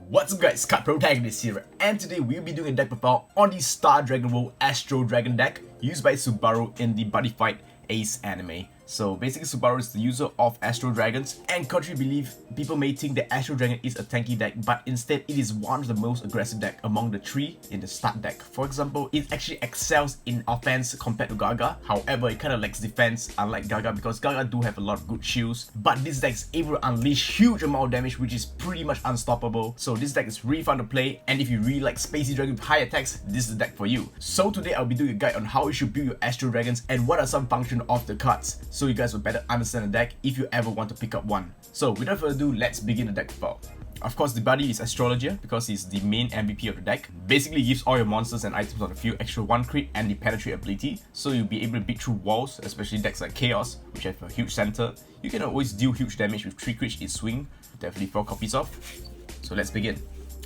What's up guys, Card Protagonist here, and today we'll be doing a deck profile on the Star Dragon World Astro Dragon deck used by Subaru in the Buddyfight Ace anime. So basically Subaru is the user of Astro Dragons, and contrary belief, people may think that Astro Dragon is a tanky deck, but instead it is one of the most aggressive deck among the three in the start deck. For example, it actually excels in offense compared to Gaga, however it kind of lacks defense unlike Gaga because Gaga do have a lot of good shields, but this deck is able to unleash huge amount of damage which is pretty much unstoppable. So this deck is really fun to play, and if you really like Spacey Dragon with high attacks, this is the deck for you. So today I'll be doing a guide on how you should build your Astro Dragons and what are some functions of the cards, so you guys will better understand the deck if you ever want to pick up one. So without further ado, let's begin the deck profile. Of course, the buddy is Astrologia because he's the main MVP of the deck. Basically gives all your monsters and items on the field extra 1 crit and the penetrate ability, so you'll be able to beat through walls, especially decks like Chaos, which have a huge center. You can always deal huge damage with 3 crits each swing, definitely 4 copies of. So let's begin.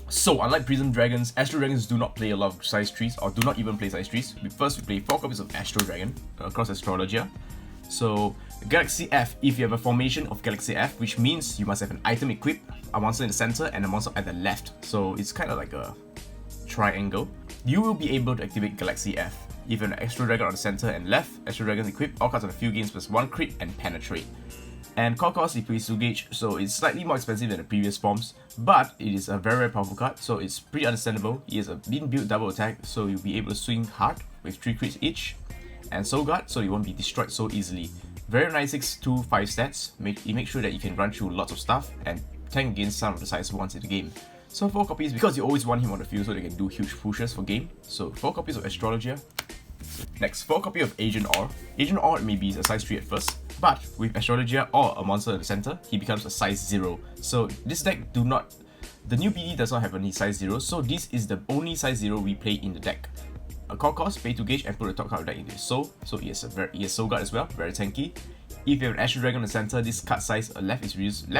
So unlike Prism Dragons, Astro Dragons do not play a lot of size trees or do not even play size trees. First we play 4 copies of Astro Dragon across Astrologia. So Galaxy F, if you have a formation of Galaxy F, which means you must have an item equipped, a monster in the center and a monster at the left. So it's kind of like a triangle. You will be able to activate Galaxy F. If you have an Astro Dragon on the center and left, Astro Dragons equipped, all cards on the field gains plus 1 crit and penetrate. And core cost is pretty gauge, so it's slightly more expensive than the previous forms, but it is a very powerful card, so it's pretty understandable. It has a built double attack, so you'll be able to swing hard with 3 crits each, and Soul Guard, so you won't be destroyed so easily. Very nice 6-2-5 stats, make sure that you can run through lots of stuff and tank against some of the size ones in the game. So 4 copies because you always want him on the field so they can do huge pushes for game. So 4 copies of Astrologia. Next, 4 copies of Agent Or. Agent Or may be a size 3 at first, but with Astrologia or a monster in the center, he becomes a size 0. So this deck the new BD does not have any size 0, so this is the only size 0 we play in the deck. A core cost, pay 2 gauge and put the top card of the deck into his soul. So he has Soul Guard as well, very tanky. If you have an Astro Dragon in the center, this card size left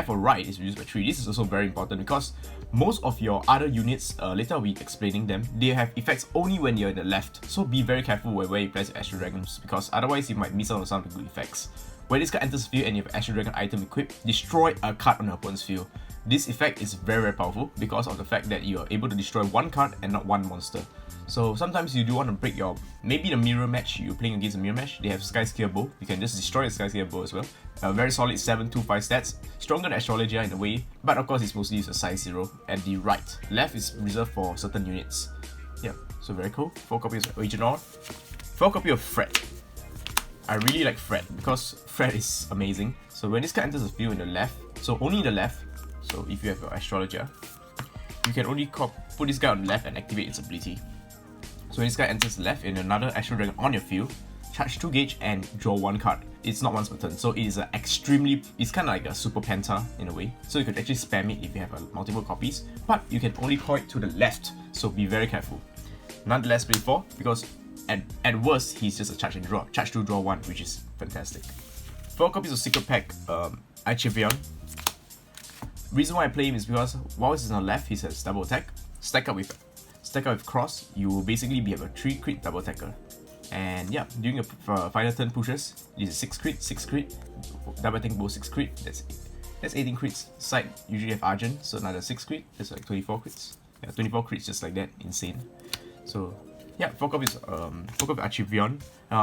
or right is reduced by 3. This is also very important because most of your other units, later I'll be explaining them, they have effects only when you're in the left. So be very careful where you place your Astro Dragons because otherwise you might miss out on some of the good effects. When this card enters the field and you have an Astro Dragon item equipped, destroy a card on your opponent's field. This effect is very powerful because of the fact that you are able to destroy 1 card and not 1 monster. So sometimes you do want to break maybe the mirror match, you're playing against a mirror match, they have Skyscale Bow, you can just destroy the Skyscale Bow as well. A very solid 7-2-5 stats, stronger than Astrologia in a way, but of course it's mostly used as size 0 at the right. Left is reserved for certain units. Yeah, so very cool. 4 copies of Agent Or. 4 copies of Fred. I really like Fred because Fred is amazing. So when this card enters the field in the left, so only in the left, so if you have your Astrologia, you can only put this guy on the left and activate its ability. So when this guy enters the left in another Astro Dragon on your field, charge 2 gauge and draw 1 card. It's not once per turn, so it is it's kind of like a super penta in a way. So you can actually spam it if you have multiple copies, but you can only call it to the left, so be very careful. Nonetheless, play 4 because at worst he's just a charge and draw. Charge 2, draw 1, which is fantastic. 4 copies of Secret Pack Archivion. Reason why I play him is because while he's on the left, he has double attack. Stack up with Cross, you will basically have a 3 crit double attacker. And yeah, during your final turn pushes, this is 6 crit, double attacking both 6 crit, that's 18 crits. Side usually have Argent, so another 6 crit, that's like 24 crits. Yeah, 24 crits just like that, insane. So yeah, 4 copies of Archivion.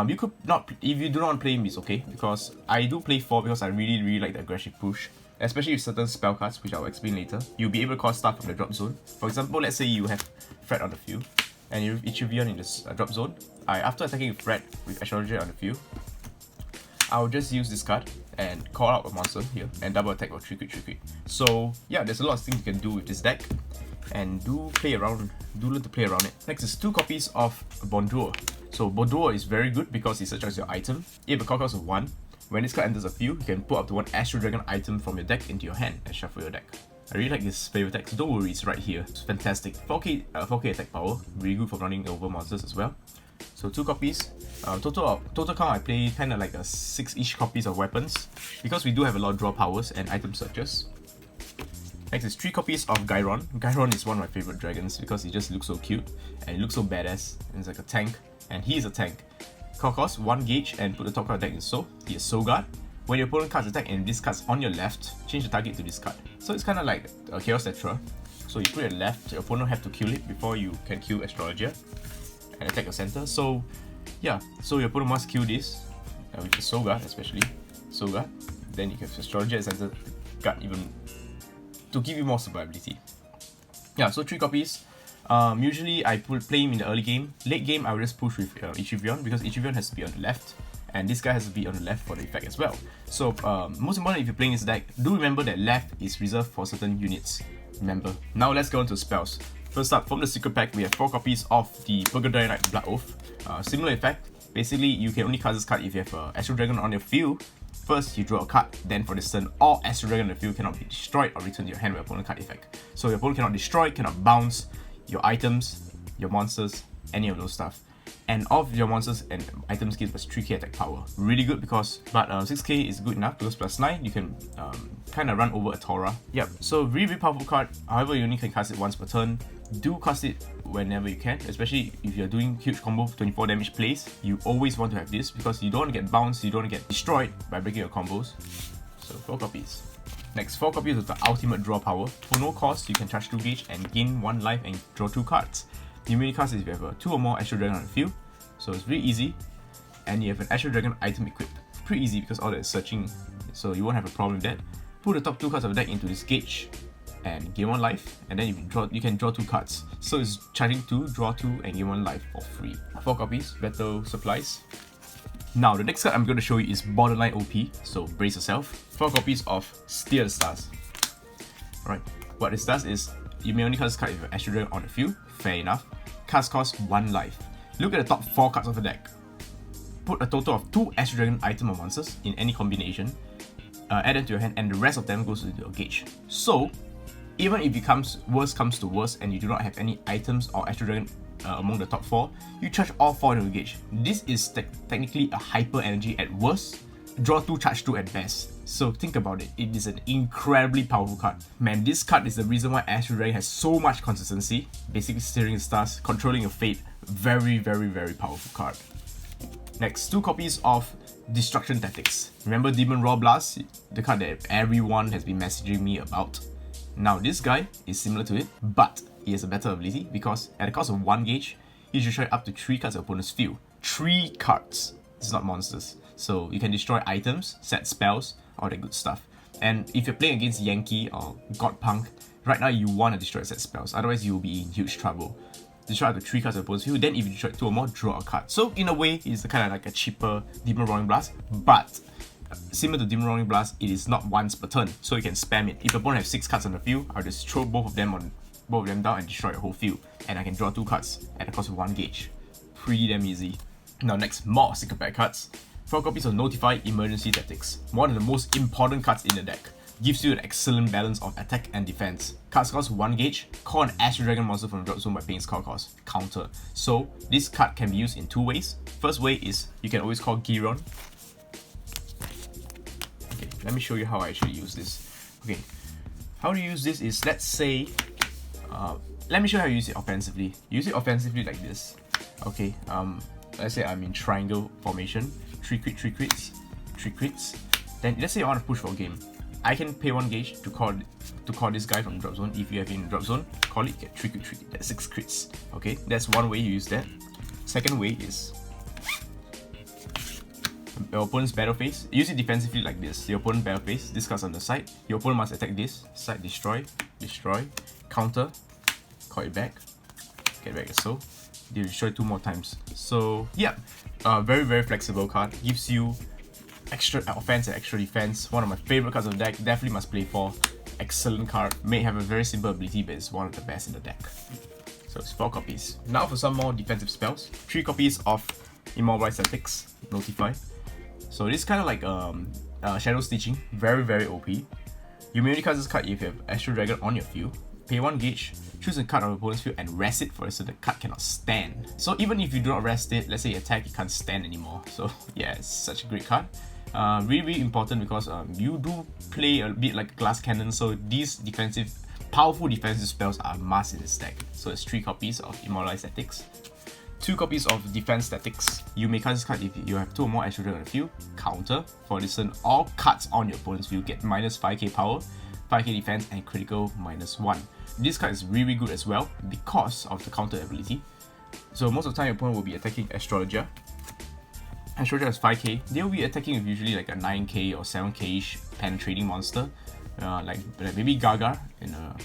You could not, if you do not want to play him, it's okay, because I do play 4 because I really like the aggressive push. Especially with certain spell cards, which I'll explain later, you'll be able to call stuff from the drop zone. For example, let's say you have Fred on the field, and you have Ichivion in this drop zone. After attacking Fred with Astrologia on the field, I'll just use this card and call out a monster here, and double attack or 3 crit. So yeah, there's a lot of things you can do with this deck, and do learn to play around it. Next is 2 copies of Bonjour. So Bonjour is very good because it such as your item. You have a core cost of 1. When this card enters the field, you can put up to 1 Astro Dragon item from your deck into your hand and shuffle your deck. I really like this flavor text, don't worry, it's right here. It's fantastic. 4k attack power, really good for running over monsters as well. So 2 copies. Total count I play kind of like a 6-ish copies of weapons because we do have a lot of draw powers and item searches. Next is 3 copies of Gyron. Gyron is one of my favorite dragons because he just looks so cute and he looks so badass and it's like a tank, and he is a tank. Core cost 1 gauge and put the top card of the deck in Soul. He has Soul Guard. When your opponent casts attack and this card's on your left, change the target to this card. So it's kind of like a Chaos Tetra. So you put it left, your opponent have to kill it before you can kill Astrologia and attack your center. So yeah, so your opponent must kill this, with the Soul Guard especially. Soul Guard. Then you can have Astrologia at center guard even to give you more survivability. Yeah, so 3 copies. Usually I play him in the early game. Late game I will just push with Ichivion because Ichivion has to be on the left. And this guy has to be on the left for the effect as well. So most important, if you're playing this deck, do remember that left is reserved for certain units. Remember. Now let's go on to spells. First up, from the secret pack, we have 4 copies of the Burgundy Knight Blood Oath. Similar effect. Basically, you can only cast this card if you have Astro Dragon on your field. First, you draw a card, then for this turn, all Astro Dragon on the field cannot be destroyed or returned to your hand with opponent card effect. So your opponent cannot destroy, cannot bounce your items, your monsters, any of those stuff. And all of your monsters and items gives us 3k attack power. Really good because, but 6k is good enough because plus 9 you can kind of run over a Tora. Yep, so really powerful card. However, you only can cast it once per turn. Do cast it whenever you can, especially if you're doing huge combo 24 damage plays. You always want to have this because you don't want to get bounced, you don't want to get destroyed by breaking your combos. So 4 copies. Next, 4 copies of the ultimate draw power. For no cost, you can charge 2 gauge and gain 1 life and draw 2 cards. You mainly cast it if you have 2 or more Astro Dragon on the field, so it's really easy, and you have an Astro Dragon item equipped. Pretty easy because all that is searching, so you won't have a problem with that. Put the top 2 cards of the deck into this gauge and gain 1 life, and then you can draw 2 cards. So it's charging 2, draw 2, and gain 1 life for free. 4 copies, battle supplies. Now the next card I'm going to show you is borderline OP, so brace yourself. 4 copies of Steer the Stars. Alright, what this does is you may only cast this card if you have Astro Dragon on the field. Fair enough. Cast costs 1 life. Look at the top 4 cards of the deck. Put a total of 2 Astro Dragon item or monsters in any combination. Add them to your hand, and the rest of them goes into your gauge. So, even if it worst comes to worst and you do not have any items or Astro Dragon among the top 4, you charge all 4 into the gauge. This is technically a hyper energy at worst. Draw 2, charge 2 at best. So think about it, it is an incredibly powerful card. Man, this card is the reason why Astro Dragon has so much consistency. Basically steering the stars, controlling your fate. Very powerful card. Next, 2 copies of Destruction Tactics. Remember Demon Raw Blast? The card that everyone has been messaging me about. Now this guy is similar to it, but he has a better ability because at the cost of 1 gauge, he destroy up to 3 cards of opponent's field. 3 cards. It's not monsters. So you can destroy items, set spells, all that good stuff. And if you're playing against Yankee or Godpunk, right now you want to destroy set spells, otherwise you will be in huge trouble. Destroy up to 3 cards of opponent's field, then if you destroy 2 or more, draw a card. So in a way, it's kind of like a cheaper Demon Roaring Blast, but similar to Demon Roaring Blast, it is not once per turn, so you can spam it. If your opponent has 6 cards on the field, I'll just throw both of them down and destroy the whole field, and I can draw 2 cards at the cost of 1 gauge. Pretty damn easy. Now next, more secret pack cards. 4 copies of Notify Emergency Tactics. One of the most important cards in the deck. Gives you an excellent balance of attack and defense. Cards cost 1 gauge. Call an Astro Dragon monster from the drop zone by paying its call cost. Counter. So this card can be used in 2 ways. First way is you can always call Giron. Okay, let me show you how I actually use this. Okay, how to use this is, let's say, let me show you how you use it offensively. Use it offensively like this. Okay, let's say I'm in triangle formation. 3 crits, 3 crits. Then let's say I want to push for a game. I can pay 1 gauge to call this guy from the drop zone. If you have in drop zone, call it, get 3 crit, that's 6 crits. Okay, that's one way you use that. Second way is your opponent's battle phase. Use it defensively like this. Your opponent battle phase, this card's on the side. Your opponent must attack this. Side destroy, counter, call it back, get back your soul. They destroy 2 more times. So yeah, very flexible card. Gives you extra offense and extra defense. One of my favorite cards of the deck. Definitely must play for. Excellent card. May have a very simple ability, but it's one of the best in the deck. So it's 4 copies. Now for some more defensive spells. 3 copies of Immobilize Tactics, Notify. So this is kind of like Shadow Stitching. Very OP. You may only cast this card if you have Astro Dragon on your field. Pay 1 gauge, choose a card on your opponent's field and rest it for it so the card cannot stand. So even if you do not rest it, let's say you attack, it can't stand anymore. So yeah, it's such a great card. Really important because you do play a bit like Glass Cannon, so these powerful defensive spells are a must in this deck. So it's 3 copies of Immortalized Tactics. 2 copies of Defense Tactics. You may cast this card if you have 2 or more Astro Dragon on the field. Counter. For this turn, all cards on your opponent's field get minus 5k power. 5k defense, and critical -1. This card is really good as well because of the counter ability. So most of the time your opponent will be attacking Astrologia. Astrologia has 5k. They will be attacking with usually like a 9k or 7k-ish penetrating monster, like maybe Gaga in a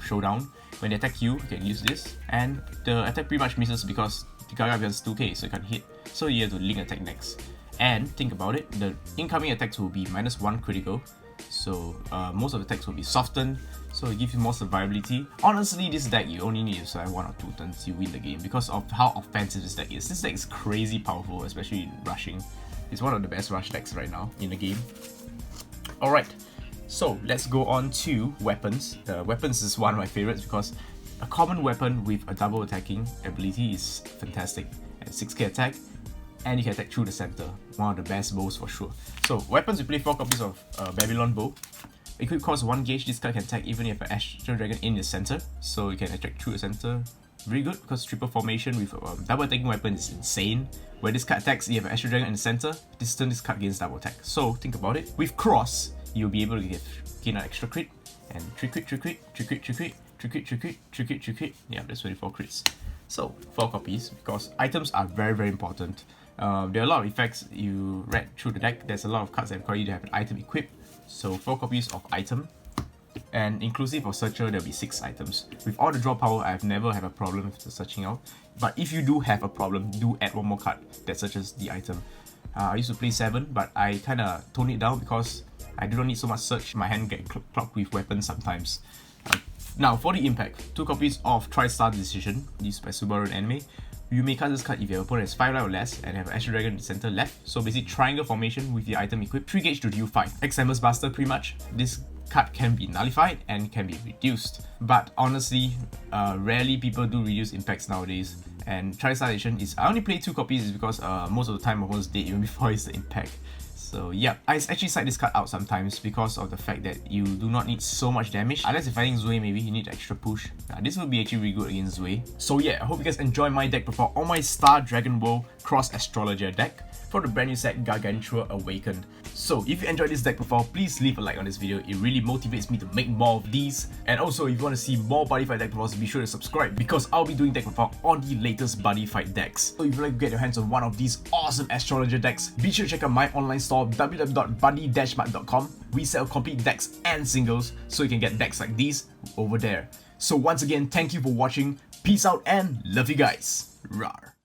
showdown. When they attack you, you can use this, and the attack pretty much misses because the Gaga becomes 2k, so you can't hit. So you have to link attack next. And think about it, the incoming attacks will be -1 critical. So most of the attacks will be softened, so it gives you more survivability. Honestly, this deck you only need to survive 1 or 2 turns, you win the game because of how offensive this deck is. This deck is crazy powerful, especially in rushing. It's one of the best rush decks right now in the game. Alright, so let's go on to weapons. Weapons is one of my favorites because a common weapon with a double attacking ability is fantastic. At 6k attack, and you can attack through the center. One of the best bows for sure. So weapons, we play 4 copies of Babylon Bow. Equip costs 1 gauge, this card can attack even if you have an Astro Dragon in the center. So you can attack through the center. Very good because triple formation with double attacking weapon is insane. Where this card attacks, you have an Astro Dragon in the center. This turn, this card gains double attack. So think about it. With Cross, you'll be able to gain an extra crit. And 3 crit, 3 crit, 3 crit, 3 crit, 3 crit, 3 crit, 3 crit, 3 crit. Yeah, that's 24 crits. So 4 copies because items are very important. There are a lot of effects you read through the deck. There's a lot of cards that require you to have an item equipped. So 4 copies of item. And inclusive of searcher, there'll be 6 items. With all the draw power, I've never had a problem with the searching out. But if you do have a problem, do add 1 more card that searches the item. I used to play 7, but I kinda toned it down because I do not need so much search. My hand get clogged with weapons sometimes. Now for the impact, 2 copies of TriStar Decision, used by Subaru and Anime. You may cast this card if your opponent has 5 life or less and have an Astro Dragon in the center left. So basically triangle formation with the item equipped. 3 gauge to deal 5. X-Ember's Buster pretty much. This card can be nullified and can be reduced. But honestly, rarely people do reduce impacts nowadays. And TriStar Edition is, I only play 2 copies is because most of the time my opponent's dead even before it's the impact. So yeah, I actually side this card out sometimes because of the fact that you do not need so much damage. Unless you're fighting Zoe, maybe you need extra push. This will be actually really good against Zoe. So yeah, I hope you guys enjoy my deck perform on my Star Dragon World Cross Astrologia deck for the brand new set Gargantua Awakened. So if you enjoyed this deck perform, please leave a like on this video. It really motivates me to make more of these. And also if you want to see more Buddyfight deck performs, be sure to subscribe because I'll be doing deck perform on the latest Buddyfight decks. So if you'd like to get your hands on one of these awesome Astrologia decks, be sure to check out my online store www.buddy-mart.com. We sell complete decks and singles, so you can get decks like these over there. So once again, thank you for watching, peace out and love you guys. Rawr.